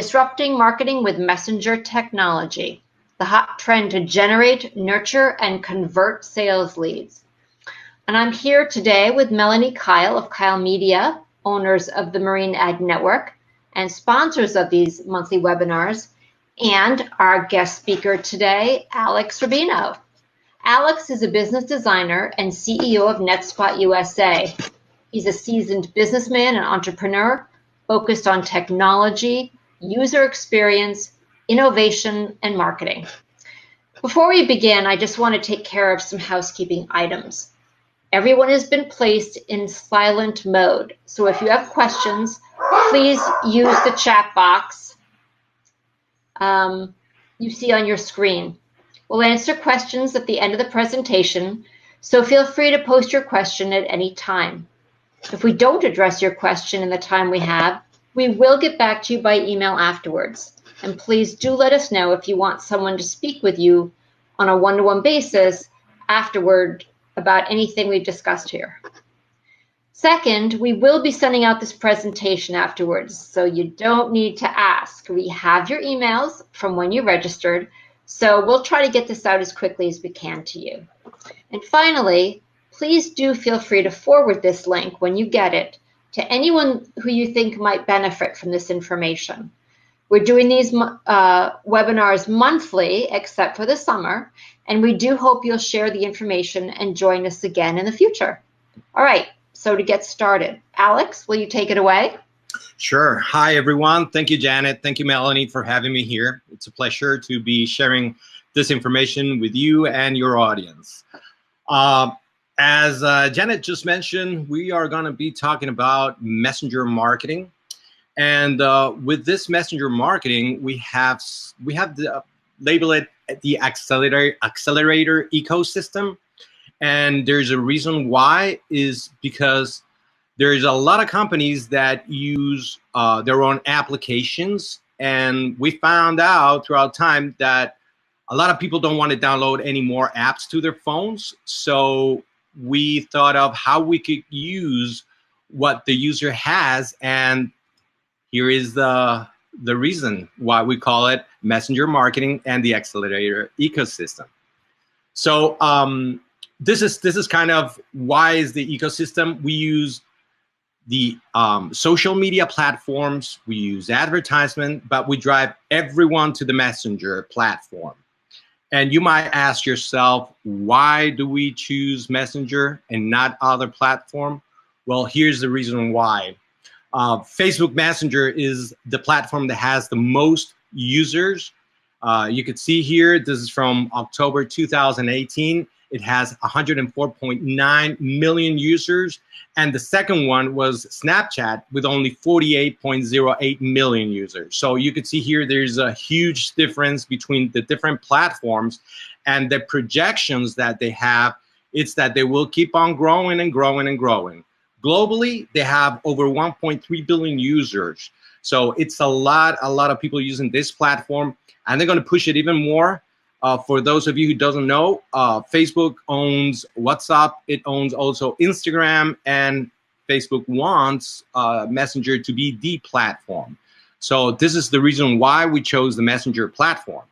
Disrupting Marketing with Messenger Technology, the hot trend to generate, nurture, and convert sales leads. And I'm here today with Melanie Kyle of Kyle Media, owners of the Marine Ag Network, and sponsors of these monthly webinars, and our guest speaker today, Alex Rubino. Alex is a business designer and CEO of NetSpot USA. He's a seasoned businessman and entrepreneur focused on technology, user experience, innovation, and marketing. Before we begin, I just want to take care of some housekeeping items. Everyone has been placed in silent mode, so if you have questions, please use the chat box you see on your screen. We'll answer questions at the end of the presentation, so feel free to post your question at any time. If we don't address your question in the time we have, we will get back to you by email afterwards. And please do let us know if you want someone to speak with you on a one-to-one basis afterward about anything we've discussed here. Second, we will be sending out this presentation afterwards, so you don't need to ask. We have your emails from when you registered, so we'll try to get this out as quickly as we can to you. And finally, please do feel free to forward this link when you get it to anyone who you think might benefit from this information. We're doing these webinars monthly, except for the summer, and we do hope you'll share the information and join us again in the future. All right, so to get started, Alex, will you take it away? Sure. Hi, everyone. Thank you, Janet. Thank you, Melanie, for having me here. It's a pleasure to be sharing this information with you and your audience. As Janet just mentioned, we are going to be talking about messenger marketing. And with this messenger marketing, we have labeled it the accelerator ecosystem. And there's a reason why is because there's a lot of companies that use their own applications. And we found out throughout time that a lot of people don't want to download any more apps to their phones. So we thought of how we could use what the user has, and here is the reason why we call it messenger marketing and the accelerator ecosystem. So this is kind of why is the ecosystem. We use the social media platforms, we use advertisement, but we drive everyone to the messenger platform. And you might ask yourself, why do we choose Messenger and not other platform? Well, here's the reason why. Facebook Messenger is the platform that has the most users. You can see here, this is from October 2018. It has 104.9 million users. And the second one was Snapchat with only 48.08 million users. So you can see here, there's a huge difference between the different platforms, and the projections that they have, it's that they will keep on growing and growing and growing. Globally, they have over 1.3 billion users. So it's a lot of people using this platform, and they're going to push it even more. For those of you who doesn't know, Facebook owns WhatsApp. It owns also Instagram, and Facebook wants Messenger to be the platform. So this is the reason why we chose the Messenger platform.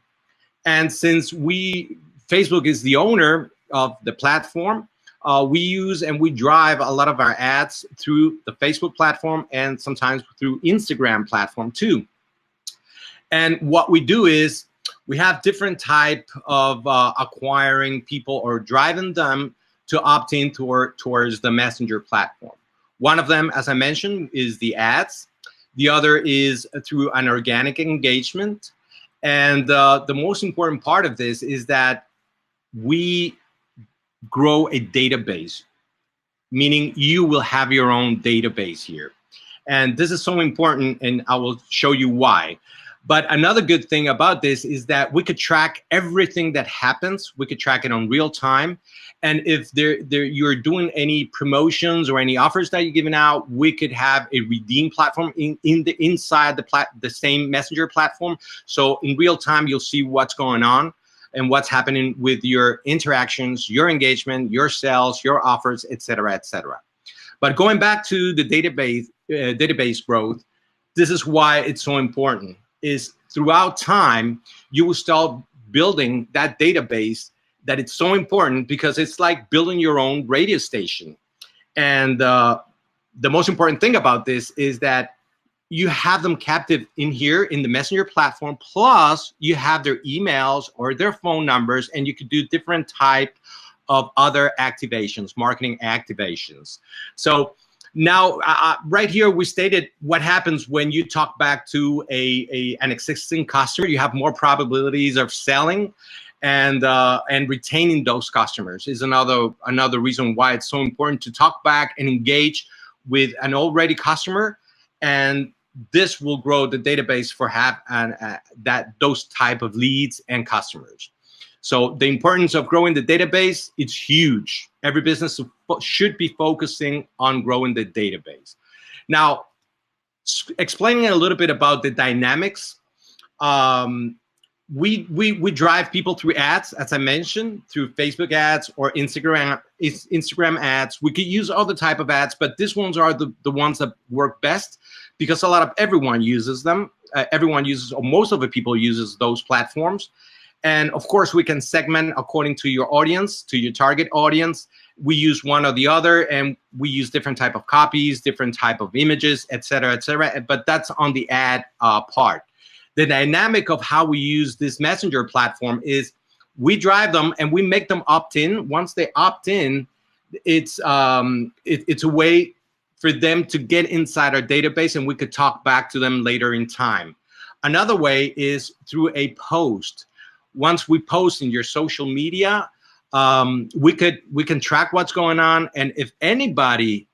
And since Facebook is the owner of the platform, we use and we drive a lot of our ads through the Facebook platform and sometimes through Instagram platform too. And what we do is we have different type of acquiring people or driving them to opt in towards the Messenger platform. One of them, as I mentioned, is the ads. The other is through an organic engagement. And the most important part of this is that we grow a database, meaning you will have your own database here. And this is so important, and I will show you why. But another good thing about this is that we could track everything that happens. We could track it on real time. And if you're doing any promotions or any offers that you're giving out, we could have a redeem platform inside the same Messenger platform. So in real time, you'll see what's going on and what's happening with your interactions, your engagement, your sales, your offers, et cetera, et cetera. But going back to the database growth, this is why it's so important. is throughout time, you will start building that database that it's so important, because it's like building your own radio station. And the most important thing about this is that you have them captive in here in the Messenger platform, plus you have their emails or their phone numbers, and you could do different type of other activations, marketing activations. So now, right here, we stated what happens when you talk back to an existing customer. You have more probabilities of selling, and retaining those customers is another reason why it's so important to talk back and engage with an already customer, and this will grow the database for those type of leads and customers. So the importance of growing the database, it's huge. Every business should be focusing on growing the database. Now, explaining a little bit about the dynamics, we drive people through ads, as I mentioned, through Facebook ads or Instagram ads. We could use other type of ads, but these ones are the ones that work best, because everyone uses them. Everyone uses, or most of the people uses those platforms. And of course, we can segment according to your audience, to your target audience. We use one or the other, and we use different type of copies, different type of images, et cetera, but that's on the ad part. The dynamic of how we use this Messenger platform is we drive them and we make them opt in. Once they opt in, it's a way for them to get inside our database, and we could talk back to them later in time. Another way is through a post. Once we post in your social media, we can track what's going on, and if anybody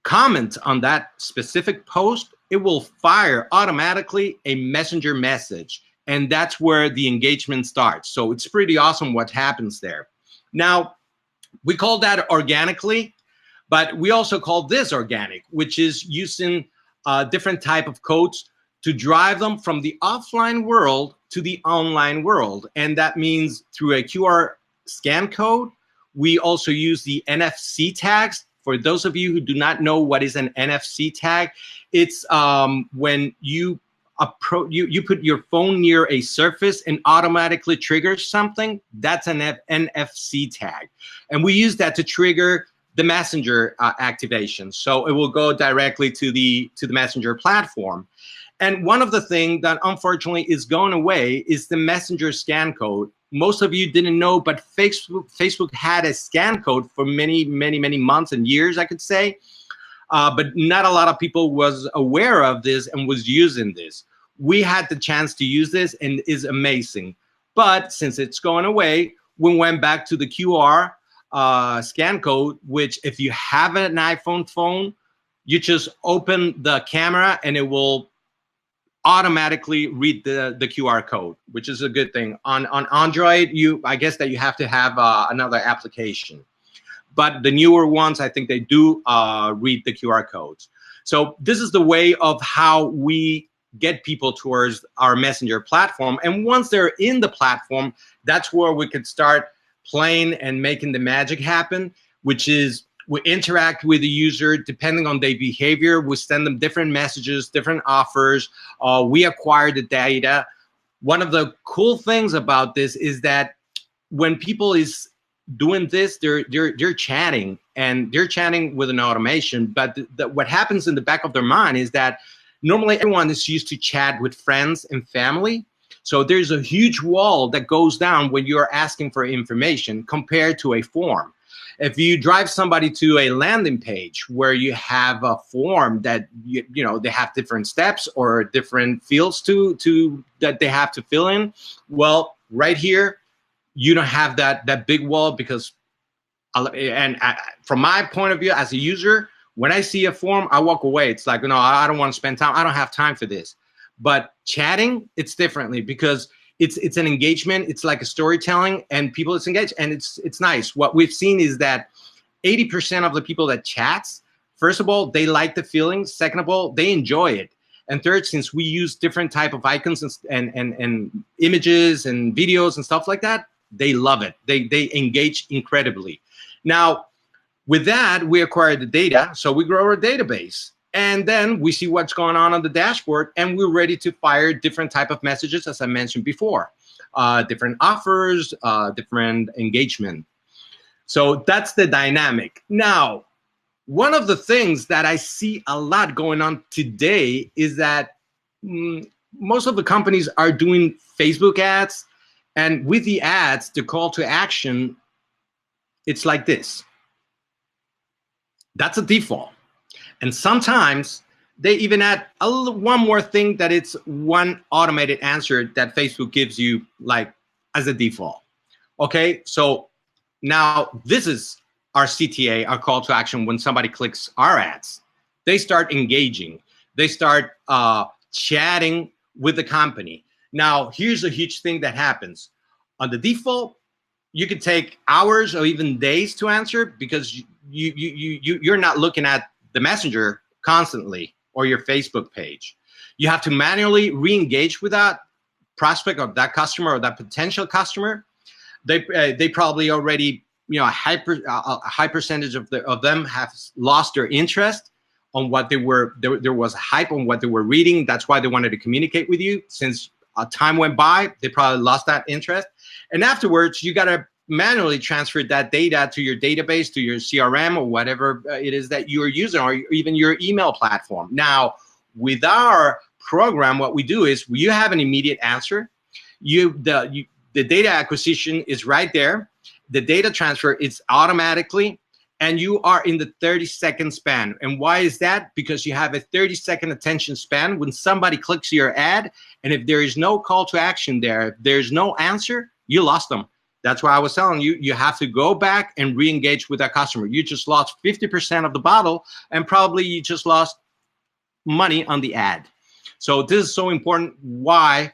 comments on that specific post, it will fire automatically a messenger message, and that's where the engagement starts. So it's pretty awesome what happens there. Now, we call that organically, but we also call this organic, which is using different type of codes to drive them from the offline world to the online world. And that means through a QR scan code. We also use the NFC tags. For those of you who do not know what is an NFC tag, it's when you put your phone near a surface and automatically triggers something. That's an NFC tag. And we use that to trigger the Messenger activation. So it will go directly to the Messenger platform. And one of the things that unfortunately is going away is the Messenger scan code. Most of you didn't know, but Facebook had a scan code for many months and years, I could say. But not a lot of people was aware of this and was using this. We had the chance to use this, and it is amazing. But since it's going away, we went back to the QR scan code, which if you have an iPhone phone, you just open the camera and it will automatically read the QR code, which is a good thing. On Android, I guess that you have to have another application. But the newer ones, I think they do read the QR codes. So this is the way of how we get people towards our Messenger platform. And once they're in the platform, that's where we could start playing and making the magic happen, which is we interact with the user depending on their behavior. We send them different messages, different offers. We acquire the data. One of the cool things about this is that when people is doing this, they're chatting, and they're chatting with an automation. But what happens in the back of their mind is that normally everyone is used to chat with friends and family. So there's a huge wall that goes down when you're asking for information compared to a form. If you drive somebody to a landing page where you have a form that you know they have different steps or different fields that they have to fill in, well, right here you don't have that big wall, because from my point of view as a user, when I see a form, I walk away. It's like, no, I don't want to spend time. I don't have time for this. But chatting, it's differently, because it's an engagement. It's like a storytelling, and people is engaged, and it's nice. What we've seen is that 80% of the people that chats, first of all, they like the feeling. Second of all, they enjoy it. And third, since we use different type of icons and images and videos and stuff like that, they love it. They engage incredibly. Now, with that, we acquire the data, so we grow our database. And then we see what's going on the dashboard, and we're ready to fire different type of messages, as I mentioned before, different offers, different engagement. So that's the dynamic. Now, one of the things that I see a lot going on today is that most of the companies are doing Facebook ads, and with the ads, the call to action, it's like this. That's a default. And sometimes they even add one more thing, that it's one automated answer that Facebook gives you like as a default. Okay, so now this is our CTA, our call to action. When somebody clicks our ads, they start engaging. They start chatting with the company. Now, here's a huge thing that happens. On the default, you could take hours or even days to answer, because you're not looking at the messenger constantly or your Facebook page. You have to manually re-engage with that prospect or that customer or that potential customer. They probably already, a high percentage of them have lost their interest on what they were. There was hype on what they were reading. That's why they wanted to communicate with you. Since time went by, they probably lost that interest. And afterwards, you got to manually transfer that data to your database, to your CRM, or whatever it is that you're using, or even your email platform. Now, with our program, what we do is you have an immediate answer. The data acquisition is right there. The data transfer is automatically, and you are in the 30-second span. And why is that? Because you have a 30-second attention span. When somebody clicks your ad, and if there is no call to action there, if there's no answer, you lost them. That's why I was telling you, you have to go back and re-engage with that customer. You just lost 50% of the bottle, and probably you just lost money on the ad. So this is so important why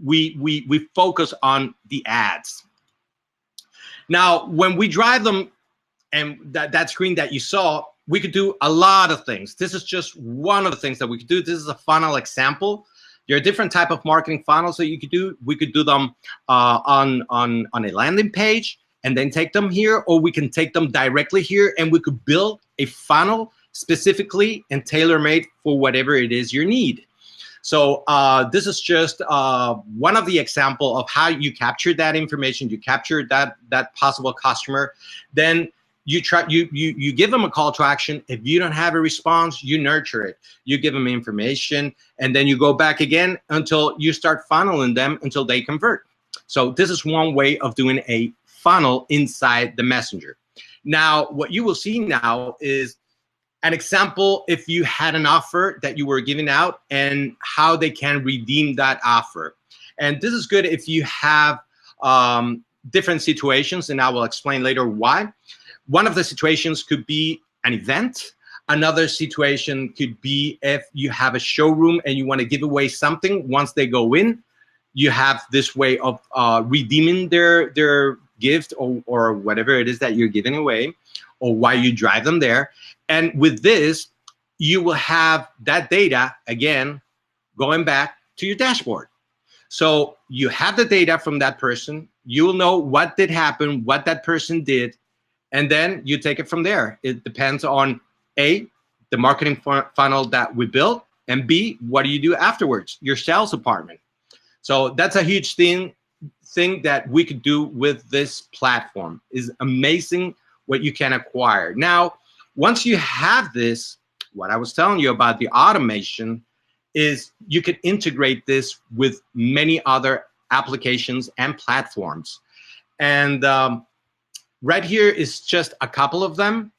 we focus on the ads. Now, when we drive them, and that screen that you saw, we could do a lot of things. This is just one of the things that we could do. This is a funnel example. There are different type of marketing funnels that you could do. We could do them on a landing page and then take them here, or we can take them directly here, and we could build a funnel specifically and tailor-made for whatever it is you need. So this is just one of the example of how you capture that information. You capture that possible customer, then you give them a call to action. If you don't have a response, you nurture it. You give them information, and then you go back again until you start funneling them until they convert. So this is one way of doing a funnel inside the messenger. Now, what you will see now is an example if you had an offer that you were giving out and how they can redeem that offer. And this is good if you have different situations, and I will explain later why. One of the situations could be an event. Another situation could be if you have a showroom and you want to give away something. Once they go in, you have this way of redeeming their gift or whatever it is that you're giving away, or why you drive them there. And with this, you will have that data, again, going back to your dashboard. So you have the data from that person. You will know what did happen, what that person did, and then you take it from there. It depends on A, the marketing funnel that we built, and B, what do you do afterwards, your sales department. So that's a huge thing that we could do with this platform. Is amazing what you can acquire. Now, once you have this, what I was telling you about the automation is you could integrate this with many other applications and platforms. And right here is just a couple of them.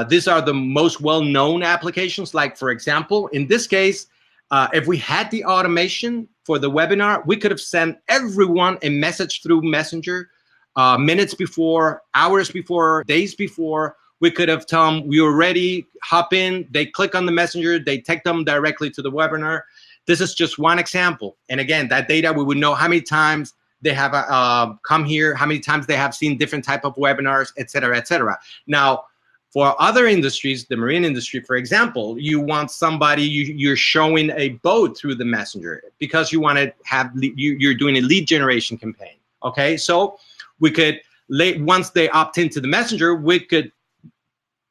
These are the most well-known applications. Like, for example, in this case, if we had the automation for the webinar, we could have sent everyone a message through Messenger minutes before, hours before, days before. We could have told them we were ready, hop in, they click on the messenger, they take them directly to the webinar. This is just one example. And again, that data, we would know how many times they have come here, how many times they have seen different type of webinars, et cetera, et cetera. Now, for other industries, the marine industry, for example, you want somebody, you're showing a boat through the messenger because you want to have, you're doing a lead generation campaign, okay? So we could, once they opt into the messenger, we could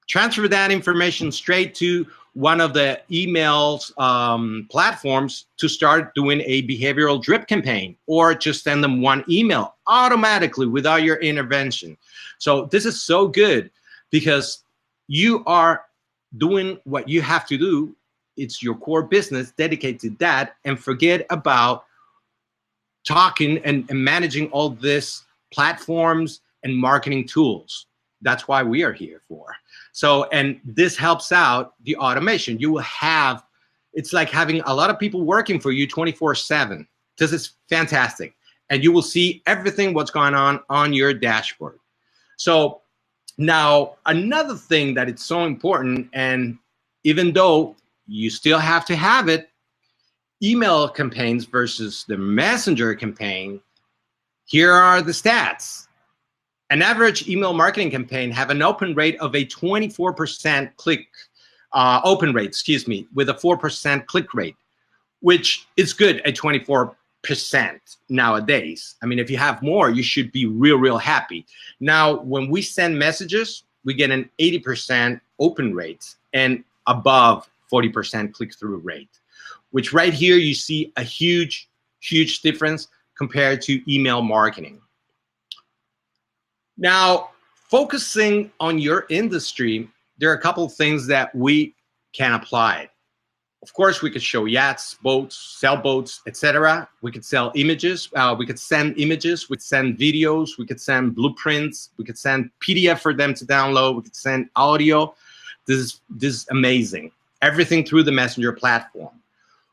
transfer that information straight to one of the emails platforms to start doing a behavioral drip campaign, or just send them one email automatically without your intervention. So this is so good because you are doing what you have to do. It's your core business, dedicate to that, and forget about talking and managing all this platforms and marketing tools. That's why we are here for. So, and this helps out the automation. You will have, it's like having a lot of people working for you 24/7. This is fantastic. And you will see everything what's going on your dashboard. So now another thing that it's so important, and even though you still have to have it, email campaigns versus the messenger campaign, here are the stats. An average email marketing campaign have an open rate of a 24% open rate, with a 4% click rate, which is good at 24% nowadays. I mean, if you have more, you should be real happy. Now, when we send messages, we get an 80% open rate and above 40% click-through rate, which right here you see a huge difference compared to email marketing. Now, focusing on your industry, there are a couple of things that we can apply. Of course, we could show yachts, boats, sailboats, etc. We could sell images. We could send images. We could send videos. We could send blueprints. We could send PDF for them to download. We could send audio. This is amazing. Everything through the Messenger platform.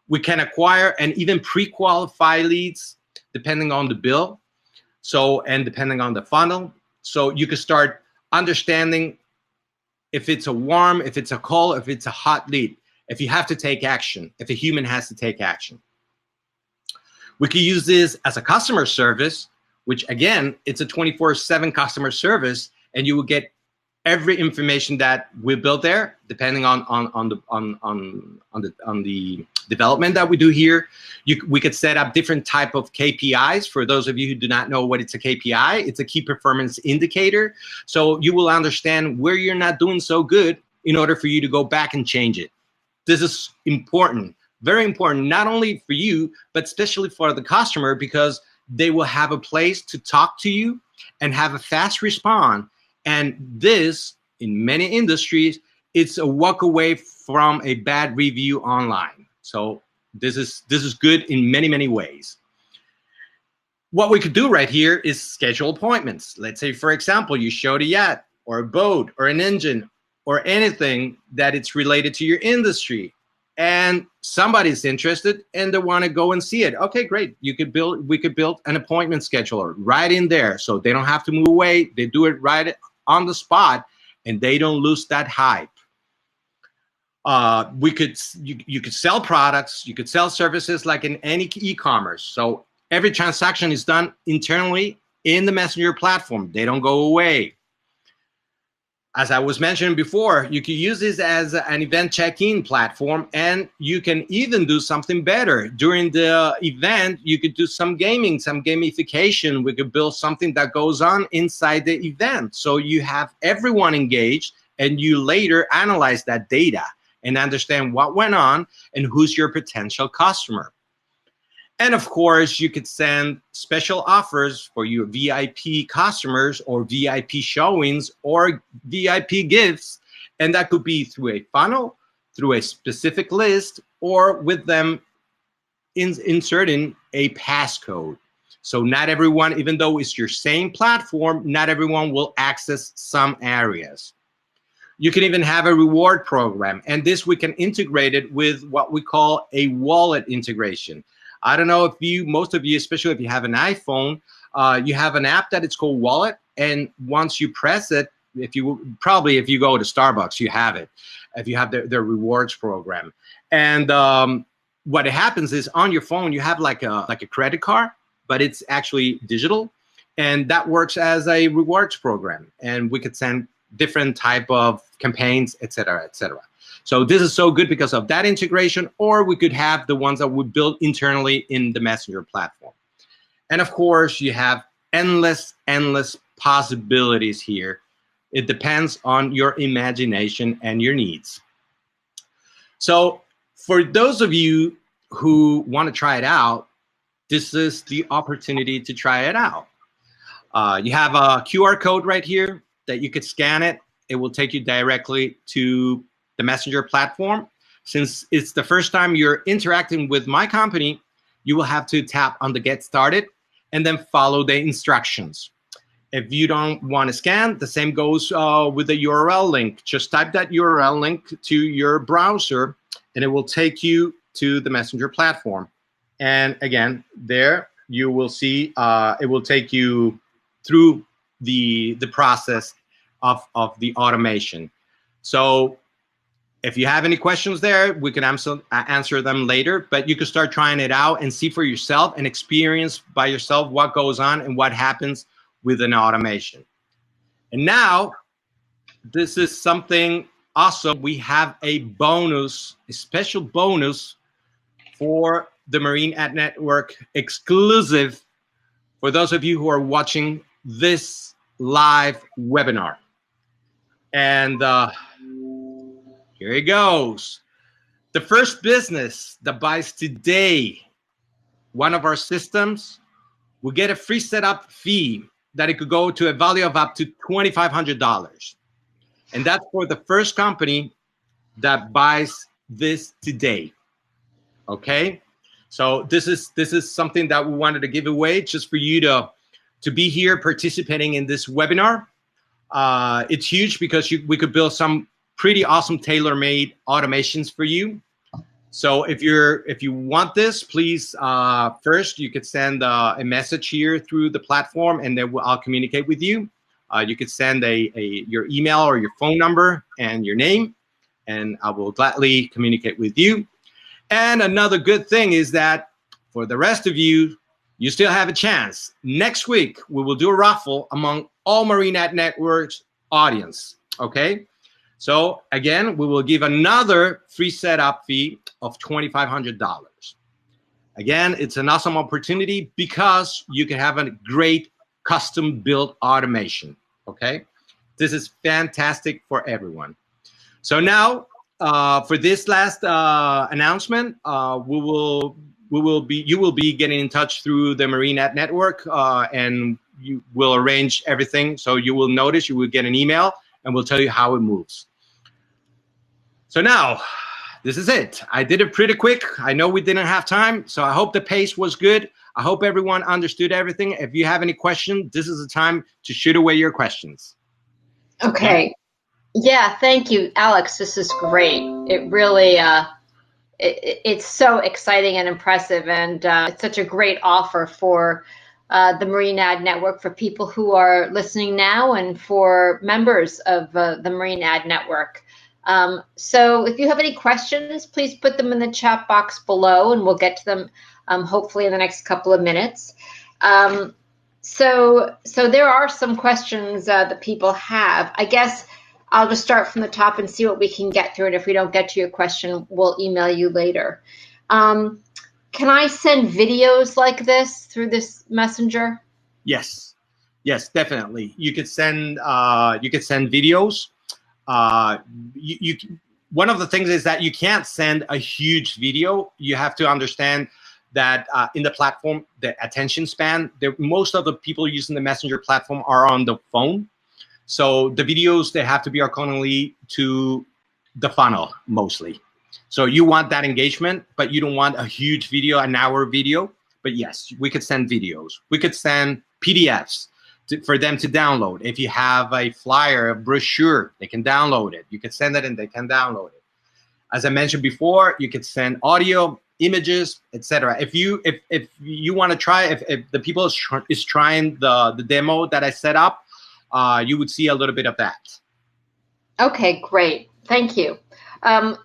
We can acquire and even pre-qualify leads depending on the bill. So, and depending on the funnel. So you can start understanding if it's a warm, if it's a cold, if it's a hot lead, if you have to take action, if a human has to take action. We could use this as a customer service, which again, it's a 24/7 customer service, and you will get every information that we built there, depending on the development that we do here. We could set up different type of KPIs. For those of you who do not know what it's a KPI, it's a key performance indicator. So you will understand where you're not doing so good in order for you to go back and change it. This is important, very important, not only for you, but especially for the customer, because they will have a place to talk to you and have a fast response. And this, in many industries, it's a walk away from a bad review online. So this is good in many ways. What we could do right here is schedule appointments. Let's say, for example, you showed a yacht or a boat or an engine or anything that it's related to your industry, and somebody's interested and they want to go and see it. Okay, great. We could build an appointment scheduler right in there, so they don't have to move away. They do it right on the spot, and they don't lose that hype. You could sell products, you could sell services like in any e-commerce. So every transaction is done internally in the Messenger platform. They don't go away. As I was mentioning before, you could use this as an event check-in platform, and you can even do something better. During the event, you could do some gaming, some gamification. We could build something that goes on inside the event. So you have everyone engaged, and you later analyze that data and understand what went on and who's your potential customer. And of course, you could send special offers for your VIP customers or VIP showings or VIP gifts. And that could be through a funnel, through a specific list, or with them inserting a passcode. So not everyone, even though it's your same platform, not everyone will access some areas. You can even have a reward program. And this we can integrate it with what we call a wallet integration. I don't know if most of you, especially if you have an iPhone, you have an app that it's called Wallet. And once you press it, if you go to Starbucks, you have it. If you have their rewards program. And what happens is on your phone, you have like a credit card, but it's actually digital. And that works as a rewards program. And we could send different type of campaigns, et cetera, et cetera. So this is so good because of that integration, or we could have the ones that we build internally in the Messenger platform. And of course, you have endless possibilities here It depends on your imagination and your needs. So for those of you who want to try it out, this is the opportunity to try it out. You have a QR code right here that you could scan it. It will take you directly to the Messenger platform. Since it's the first time you're interacting with my company, you will have to tap on the Get Started and then follow the instructions. If you don't want to scan, the same goes with the URL link. Just type that URL link to your browser and it will take you to the Messenger platform. And again, there you will see it will take you through the process of the automation. So if you have any questions there, we can answer them later, but you can start trying it out and see for yourself and experience by yourself what goes on and what happens with an automation. And now, this is something awesome. We have a bonus, a special bonus for the Marine Ad Network exclusive for those of you who are watching this live webinar. And here it goes. The first business that buys today one of our systems will get a free setup fee that it could go to a value of up to $2,500. And that's for the first company that buys this today. Okay? So this is something that we wanted to give away just for you to be here participating in this webinar. It's huge because we could build some pretty awesome tailor-made automations for you. So if you want this, please first you could send a message here through the platform, and then I'll communicate with you. You could send your email or your phone number and your name, and I will gladly communicate with you. And another good thing is that for the rest of you, you still have a chance. Next week we will do a raffle among all Marine Ad Network's audience. Okay. So again, we will give another free setup fee of $2,500. Again, it's an awesome opportunity because you can have a great custom built automation. Okay, this is fantastic for everyone. So now, for this last announcement, you will be getting in touch through the Marine Ad Network, and you will arrange everything. So you will notice you will get an email, and we'll tell you how it moves. So now, this is it. I did it pretty quick. I know we didn't have time, so I hope the pace was good. I hope everyone understood everything. If you have any questions, this is the time to shoot away your questions. Okay. Yeah, thank you, Alex. This is great. It really, it's so exciting and impressive, and it's such a great offer for the Marine Ad Network for people who are listening now and for members of the Marine Ad Network. So if you have any questions, please put them in the chat box below, and we'll get to them hopefully in the next couple of minutes. So there are some questions that people have. I guess I'll just start from the top and see what we can get through, and if we don't get to your question, we'll email you later. Can I send videos like this through this messenger? Yes, definitely. You could send videos. One of the things is that you can't send a huge video. You have to understand that in the platform, the attention span, most of the people using the Messenger platform are on the phone. So the videos, they have to be accordingly to the funnel mostly. So you want that engagement, but you don't want a huge video, an hour video. But yes, we could send videos. We could send PDFs for them to download. If you have a flyer, a brochure, they can download it. You could send it and they can download it. As I mentioned before, you could send audio, images, etc. If you want to try, if the people is trying the demo that I set up, you would see a little bit of that. Okay, great. Thank you.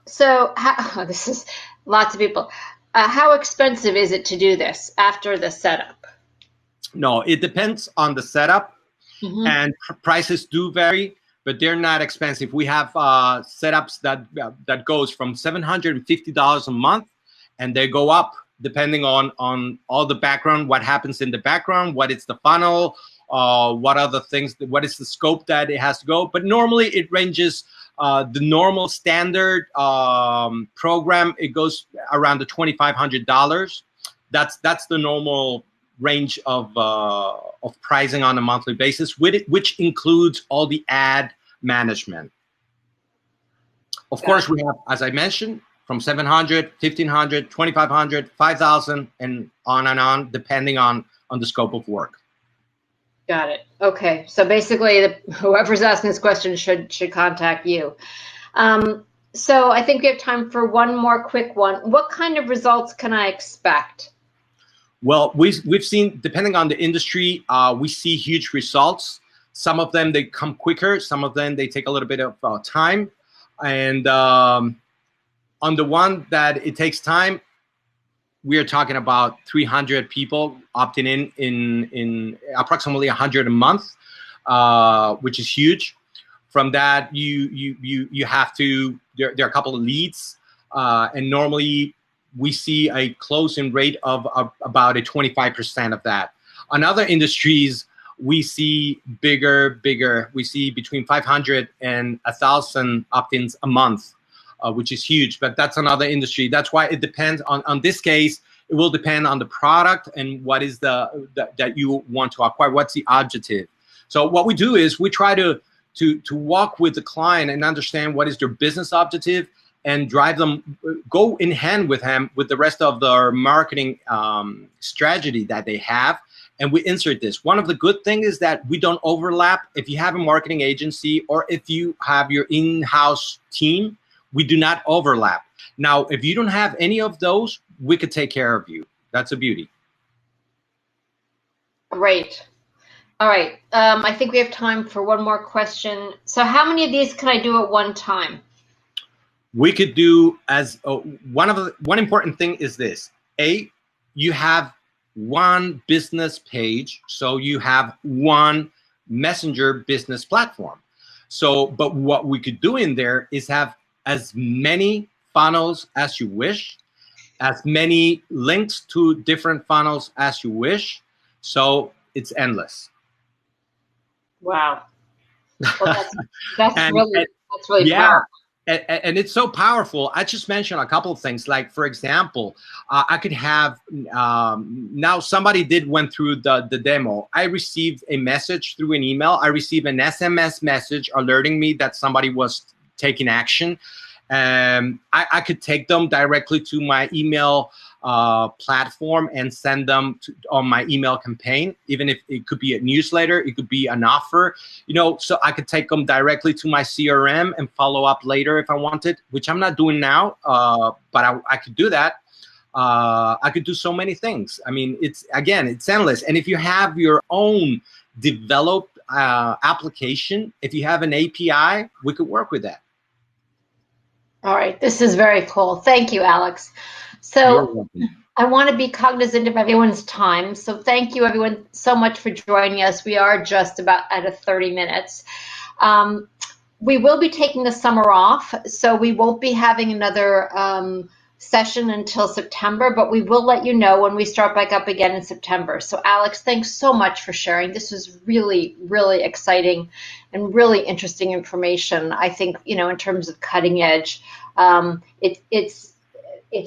So this is lots of people. How expensive is it to do this after the setup? No, it depends on the setup, and prices do vary, but they're not expensive. We have setups that goes from $750 a month, and they go up depending on all the background, what happens in the background, what is the funnel, what are the things, what is the scope that it has to go. But normally it ranges, the normal standard program, it goes around the $2,500. That's the normal range of pricing on a monthly basis, which includes all the ad management. Of course, we have, as I mentioned, from 700, 1,500, 2,500, 5,000, and on, depending on the scope of work. Got it. Okay. So basically, whoever's asking this question should contact you. So I think we have time for one more quick one. What kind of results can I expect? Well, we've seen, depending on the industry, we see huge results. Some of them, they come quicker. Some of them, they take a little bit of time. And on the one that it takes time, we are talking about 300 people opting in approximately 100 a month, which is huge. From that, you have to, there are a couple of leads, and normally we see a closing rate of about a 25% of that. On other industries, we see bigger. We see between 500 and 1,000 opt-ins a month. Which is huge, but that's another industry. That's why it depends on this case. It will depend on the product and what is that you want to acquire. What's the objective? So what we do is we try to walk with the client and understand what is their business objective and drive them, go in hand with them with the rest of their marketing strategy that they have. And we insert this. One of the good things is that we don't overlap. If you have a marketing agency or if you have your in-house team, we do not overlap. Now, if you don't have any of those, we could take care of you. That's a beauty. Great. All right. I think we have time for one more question. So how many of these can I do at one time? We could do as one important thing is this. You have one business page, so you have one messenger business platform. So, but what we could do in there is have as many funnels as you wish, as many links to different funnels as you wish. So it's endless. Wow. Well, that's really yeah. powerful. And it's so powerful. I just mentioned a couple of things. Like, for example, I could have, now somebody went through the demo. I received a message through an email. I received an SMS message alerting me that somebody was taking action. I could take them directly to my email platform and send them on my email campaign, even if it could be a newsletter, it could be an offer, so I could take them directly to my CRM and follow up later if I wanted, which I'm not doing now, but I could do that. I could do so many things. I mean, it's endless. And if you have your own developed application, if you have an API, we could work with that. All right, this is very cool. Thank you, Alex. So I want to be cognizant of everyone's time. So thank you, everyone, so much for joining us. We are just about at 30 minutes. We will be taking the summer off, so we won't be having another session until September, but we will let you know when we start back up again in September. So Alex, thanks so much for sharing. This was really, really exciting and really interesting information. I think, in terms of cutting edge, it's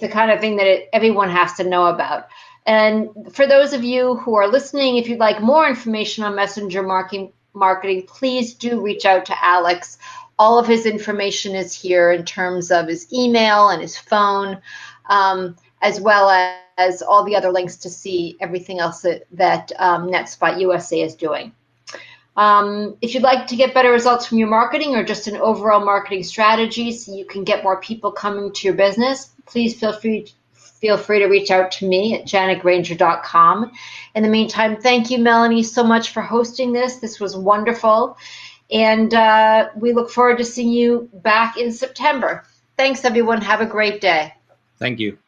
the kind of thing that everyone has to know about. And for those of you who are listening, if you'd like more information on messenger marketing, please do reach out to Alex. All of his information is here in terms of his email and his phone, as well as all the other links to see everything else that NetSpot USA is doing. If you'd like to get better results from your marketing or just an overall marketing strategy so you can get more people coming to your business, please feel free to reach out to me at janetgranger.com. In the meantime, thank you, Melanie, so much for hosting this. This was wonderful. And we look forward to seeing you back in September. Thanks, everyone. Have a great day. Thank you.